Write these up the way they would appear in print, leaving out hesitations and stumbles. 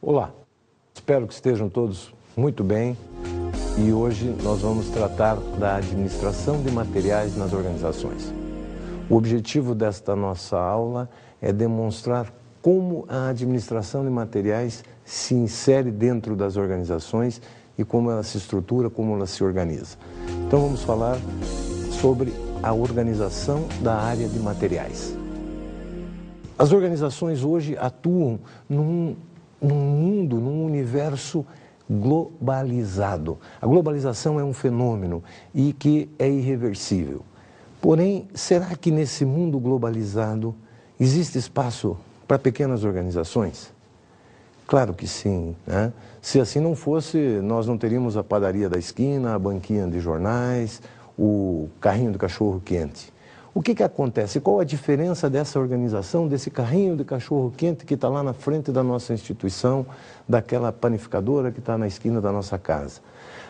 Olá, espero que estejam todos muito bem e hoje nós vamos tratar da administração de materiais nas organizações. O objetivo desta nossa aula é demonstrar como a administração de materiais se insere dentro das organizações e como ela se estrutura, como ela se organiza. Então vamos falar sobre a organização da área de materiais. As organizações hoje atuam num mundo, num universo globalizado. A globalização é um fenômeno e que é irreversível. Porém, será que nesse mundo globalizado existe espaço para pequenas organizações? Claro que sim, né? Se assim não fosse, nós não teríamos a padaria da esquina, a banquinha de jornais, o carrinho de cachorro-quente. O que acontece? Qual a diferença dessa organização, desse carrinho de cachorro-quente que está lá na frente da nossa instituição, daquela panificadora que está na esquina da nossa casa?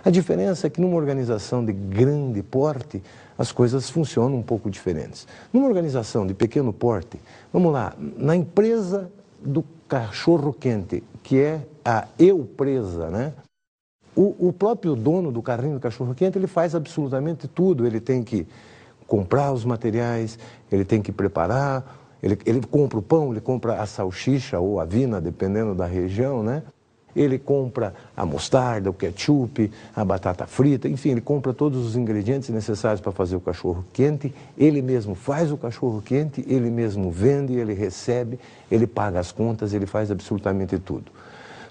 A diferença é que numa organização de grande porte, as coisas funcionam um pouco diferentes. Numa organização de pequeno porte, vamos lá, na empresa do cachorro-quente, que é a Eupresa, né? O próprio dono do carrinho do cachorro-quente, ele faz absolutamente tudo. Ele tem que comprar os materiais, ele tem que preparar, ele compra o pão, ele compra a salsicha ou a vina, dependendo da região, né? Ele compra a mostarda, o ketchup, a batata frita, enfim, ele compra todos os ingredientes necessários para fazer o cachorro-quente, ele mesmo faz o cachorro-quente, ele mesmo vende, ele recebe, ele paga as contas, ele faz absolutamente tudo.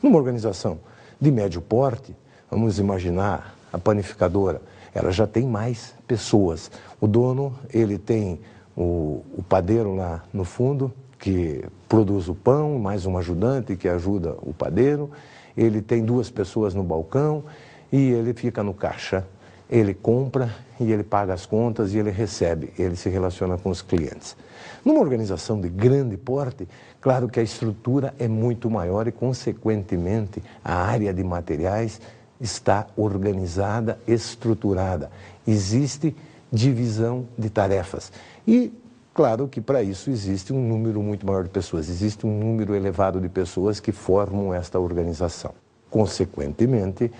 Numa organização de médio porte, vamos imaginar a panificadora, ela já tem mais pessoas. O dono, ele tem o padeiro lá no fundo, que produz o pão, mais um ajudante que ajuda o padeiro. Ele tem 2 pessoas no balcão e ele fica no caixa. Ele compra e ele paga as contas e ele recebe, ele se relaciona com os clientes. Numa organização de grande porte, claro que a estrutura é muito maior e, consequentemente, a área de materiais está organizada, estruturada. Existe divisão de tarefas. E, claro que para isso existe um número muito maior de pessoas, existe um número elevado de pessoas que formam esta organização. Consequentemente,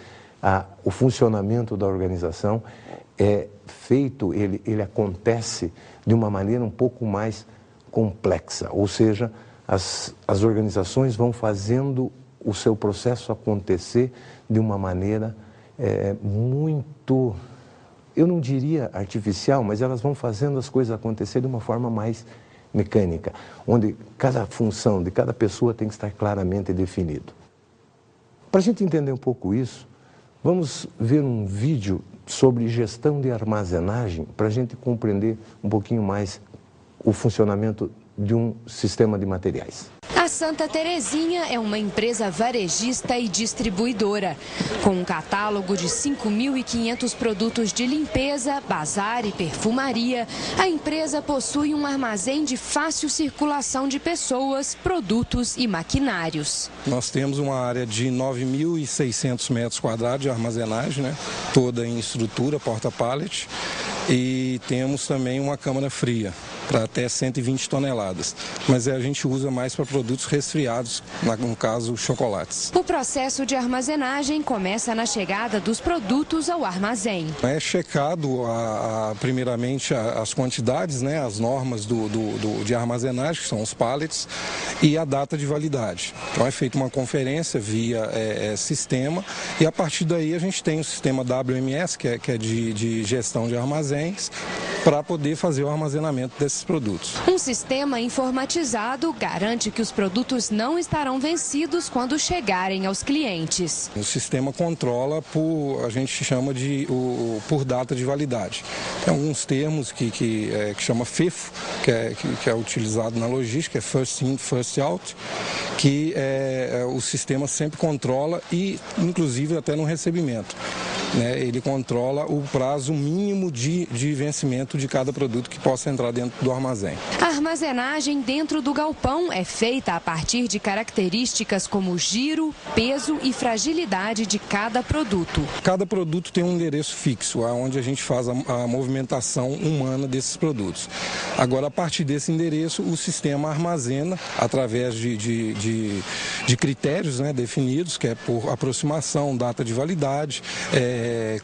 o funcionamento da organização é feito, ele acontece de uma maneira um pouco mais complexa, ou seja, as organizações vão fazendo o seu processo acontecer de uma maneira muito, eu não diria artificial, mas elas vão fazendo as coisas acontecer de uma forma mais mecânica, onde cada função de cada pessoa tem que estar claramente definido. Para a gente entender um pouco isso, vamos ver um vídeo sobre gestão de armazenagem para a gente compreender um pouquinho mais o funcionamento de um sistema de materiais. A Santa Terezinha é uma empresa varejista e distribuidora. Com um catálogo de 5.500 produtos de limpeza, bazar e perfumaria, a empresa possui um armazém de fácil circulação de pessoas, produtos e maquinários. Nós temos uma área de 9.600 metros quadrados de armazenagem, né? Toda em estrutura, porta-pallet, e temos também uma câmara fria para até 120 toneladas, mas a gente usa mais para produtos resfriados, no caso chocolates. O processo de armazenagem começa na chegada dos produtos ao armazém. É checado primeiramente as quantidades, né, as normas de armazenagem, que são os pallets, e a data de validade. Então é feita uma conferência via sistema e a partir daí a gente tem o sistema WMS, que é de gestão de armazéns, para poder fazer o armazenamento desses produtos. Um sistema informatizado garante que os produtos não estarão vencidos quando chegarem aos clientes. O sistema controla a gente chama por data de validade. Tem alguns termos que chama FIFO, que é utilizado na logística, é First In, First Out, que o sistema sempre controla e inclusive até no recebimento. né, ele controla o prazo mínimo de vencimento de cada produto que possa entrar dentro do armazém. A armazenagem dentro do galpão é feita a partir de características como giro, peso e fragilidade de cada produto. Cada produto tem um endereço fixo, onde a gente faz a movimentação humana desses produtos. Agora, a partir desse endereço, o sistema armazena através de critérios, né, definidos, que é por aproximação, data de validade,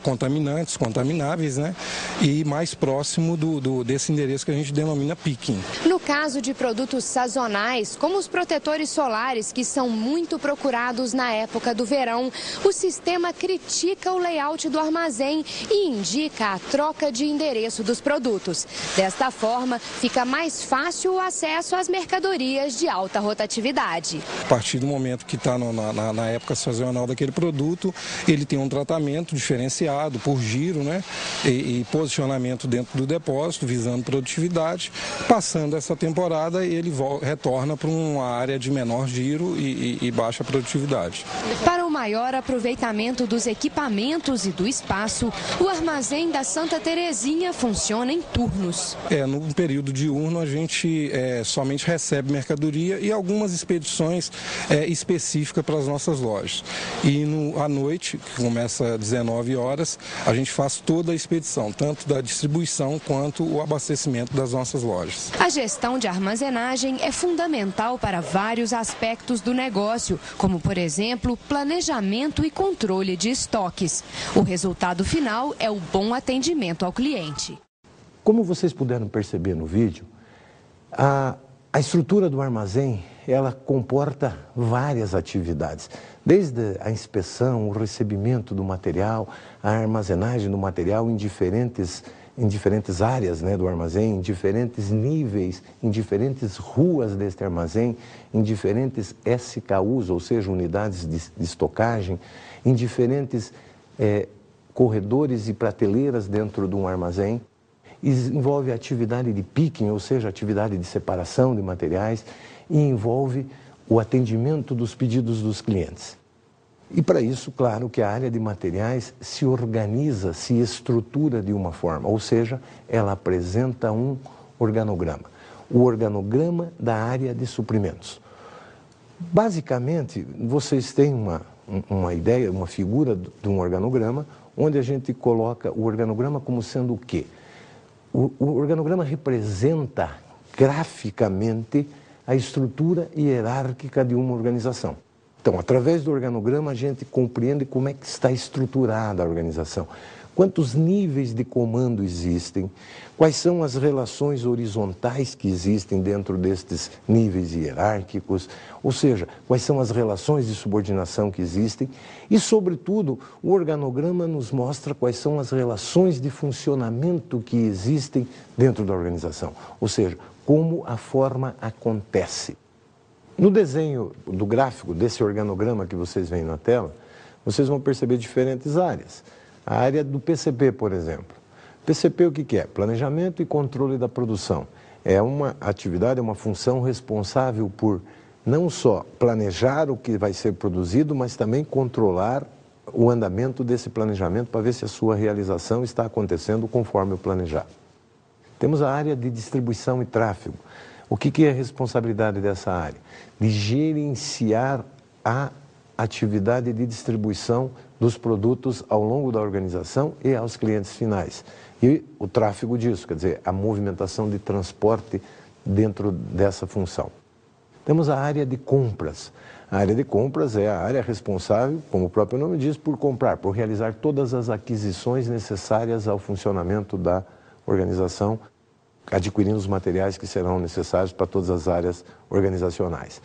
contaminantes, contamináveis, né, e mais próximo desse endereço que a gente denomina picking. No caso de produtos sazonais, como os protetores solares, que são muito procurados na época do verão, o sistema critica o layout do armazém e indica a troca de endereço dos produtos. Desta forma, fica mais fácil o acesso às mercadorias de alta rotatividade. A partir do momento que está na época sazonal daquele produto, ele tem um tratamento diferenciado por giro, né, e posicionamento dentro do depósito, visando produtividade. Passando essa temporada, ele retorna para uma área de menor giro e baixa produtividade. Para o maior aproveitamento dos equipamentos e do espaço, o armazém da Santa Terezinha funciona em turnos. No período diurno, a gente somente recebe mercadoria e algumas expedições específicas para as nossas lojas. E à noite, que começa às 19 horas, a gente faz toda a expedição, tanto da distribuição quanto o abastecimento das nossas lojas. A gestão de armazenagem é fundamental para vários aspectos do negócio, como, por exemplo, planejamento e controle de estoques. O resultado final é o bom atendimento ao cliente. Como vocês puderam perceber no vídeo, a estrutura do armazém, ela comporta várias atividades, desde a inspeção, o recebimento do material, a armazenagem do material em diferentes áreas, né, do armazém, em diferentes níveis, em diferentes ruas deste armazém, em diferentes SKUs, ou seja, unidades de estocagem, em diferentes corredores e prateleiras dentro de um armazém. Envolve a atividade de picking, ou seja, atividade de separação de materiais, e envolve o atendimento dos pedidos dos clientes. E para isso, claro, que a área de materiais se organiza, se estrutura de uma forma, ou seja, ela apresenta um organograma. O organograma da área de suprimentos. Basicamente, vocês têm uma ideia, uma figura de um organograma, onde a gente coloca o organograma como sendo o quê? O organograma representa graficamente a estrutura hierárquica de uma organização. Então, através do organograma, a gente compreende como é que está estruturada a organização. Quantos níveis de comando existem, quais são as relações horizontais que existem dentro destes níveis hierárquicos, ou seja, quais são as relações de subordinação que existem e, sobretudo, o organograma nos mostra quais são as relações de funcionamento que existem dentro da organização, ou seja, como a forma acontece. No desenho do gráfico desse organograma que vocês veem na tela, vocês vão perceber diferentes áreas. A área do PCP, por exemplo. PCP o que é? Planejamento e controle da produção. É uma atividade, é uma função responsável por não só planejar o que vai ser produzido, mas também controlar o andamento desse planejamento para ver se a sua realização está acontecendo conforme o planejado. Temos a área de distribuição e tráfego. O que é a responsabilidade dessa área? De gerenciar a atividade de distribuição dos produtos ao longo da organização e aos clientes finais. E o tráfego disso, quer dizer, a movimentação de transporte dentro dessa função. Temos a área de compras. A área de compras é a área responsável, como o próprio nome diz, por comprar, por realizar todas as aquisições necessárias ao funcionamento da organização, adquirindo os materiais que serão necessários para todas as áreas organizacionais.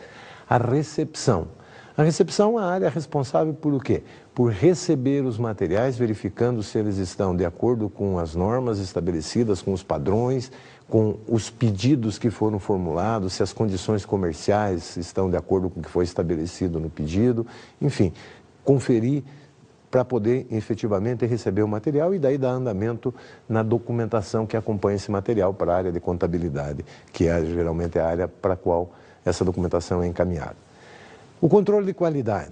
A recepção. A recepção é a área responsável por o quê? Por receber os materiais, verificando se eles estão de acordo com as normas estabelecidas, com os padrões, com os pedidos que foram formulados, se as condições comerciais estão de acordo com o que foi estabelecido no pedido, enfim, conferir para poder efetivamente receber o material e daí dar andamento na documentação que acompanha esse material para a área de contabilidade, que é geralmente a área para a qual essa documentação é encaminhada. O controle de qualidade.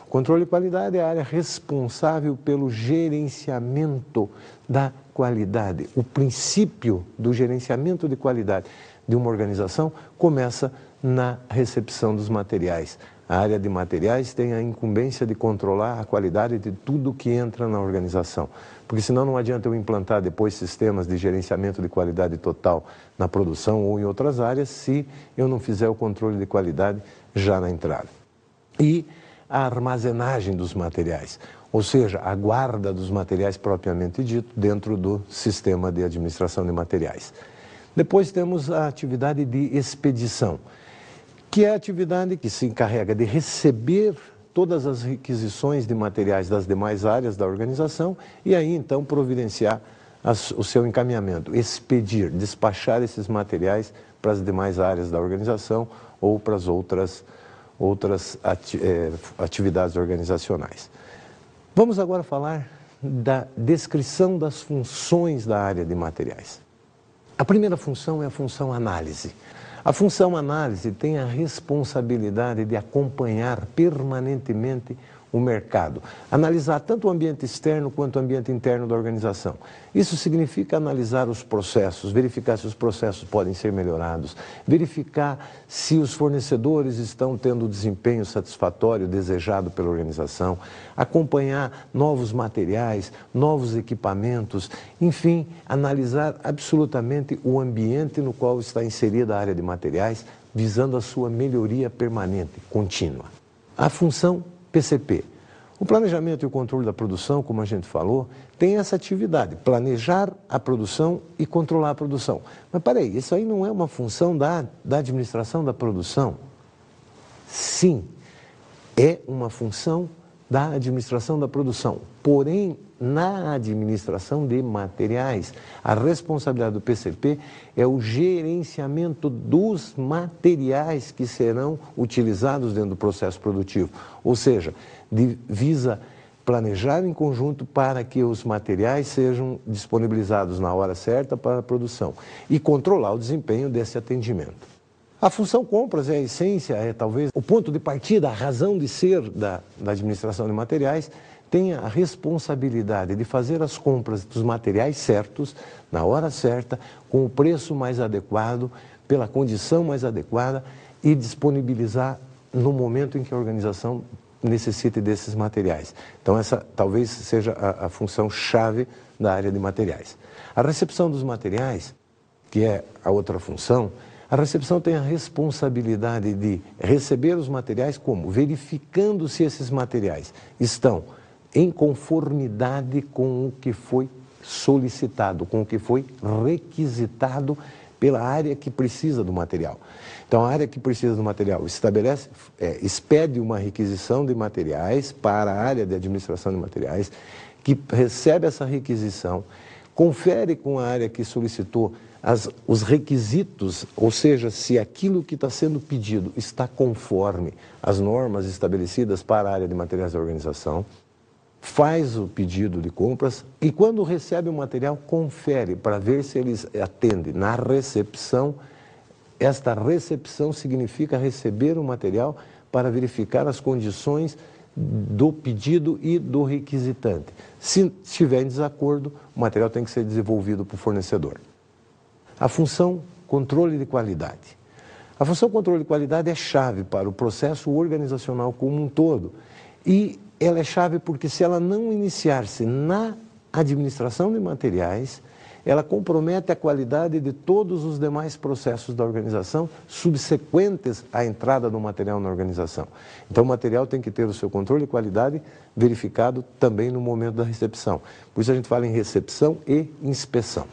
O controle de qualidade é a área responsável pelo gerenciamento da qualidade. O princípio do gerenciamento de qualidade de uma organização começa na recepção dos materiais. A área de materiais tem a incumbência de controlar a qualidade de tudo que entra na organização. Porque senão não adianta eu implantar depois sistemas de gerenciamento de qualidade total na produção ou em outras áreas se eu não fizer o controle de qualidade já na entrada. E a armazenagem dos materiais, ou seja, a guarda dos materiais propriamente dito dentro do sistema de administração de materiais. Depois temos a atividade de expedição, que é a atividade que se encarrega de receber todas as requisições de materiais das demais áreas da organização e aí então providenciar o seu encaminhamento, expedir, despachar esses materiais para as demais áreas da organização ou para as outras atividades organizacionais. Vamos agora falar da descrição das funções da área de materiais. A primeira função é a função análise. A função análise tem a responsabilidade de acompanhar permanentemente o mercado, analisar tanto o ambiente externo quanto o ambiente interno da organização. Isso significa analisar os processos, verificar se os processos podem ser melhorados, verificar se os fornecedores estão tendo o desempenho satisfatório desejado pela organização, acompanhar novos materiais, novos equipamentos, enfim, analisar absolutamente o ambiente no qual está inserida a área de materiais, visando a sua melhoria permanente, contínua. A função PCP. O planejamento e o controle da produção, como a gente falou, tem essa atividade, planejar a produção e controlar a produção. Mas peraí, isso aí não é uma função da administração da produção? Sim, é uma função da administração da produção. Porém, na administração de materiais, a responsabilidade do PCP é o gerenciamento dos materiais que serão utilizados dentro do processo produtivo. Ou seja, visa planejar em conjunto para que os materiais sejam disponibilizados na hora certa para a produção e controlar o desempenho desse atendimento. A função compras é a essência, é talvez o ponto de partida, a razão de ser da administração de materiais, tem a responsabilidade de fazer as compras dos materiais certos, na hora certa, com o preço mais adequado, pela condição mais adequada e disponibilizar no momento em que a organização necessite desses materiais. Então essa talvez seja a função chave da área de materiais. A recepção dos materiais, que é a outra função, a recepção tem a responsabilidade de receber os materiais como? Verificando se esses materiais estão em conformidade com o que foi solicitado, com o que foi requisitado pela área que precisa do material. Então, a área que precisa do material expede uma requisição de materiais para a área de administração de materiais, que recebe essa requisição, confere com a área que solicitou os requisitos, ou seja, se aquilo que está sendo pedido está conforme as normas estabelecidas para a área de materiais da organização, faz o pedido de compras e quando recebe o material, confere para ver se eles atendem na recepção. Esta recepção significa receber o material para verificar as condições do pedido e do requisitante. Se estiver em desacordo, o material tem que ser devolvido para o fornecedor. A função controle de qualidade. A função controle de qualidade é chave para o processo organizacional como um todo. E ela é chave porque se ela não iniciar-se na administração de materiais, ela compromete a qualidade de todos os demais processos da organização subsequentes à entrada do material na organização. Então o material tem que ter o seu controle de qualidade verificado também no momento da recepção. Por isso a gente fala em recepção e inspeção.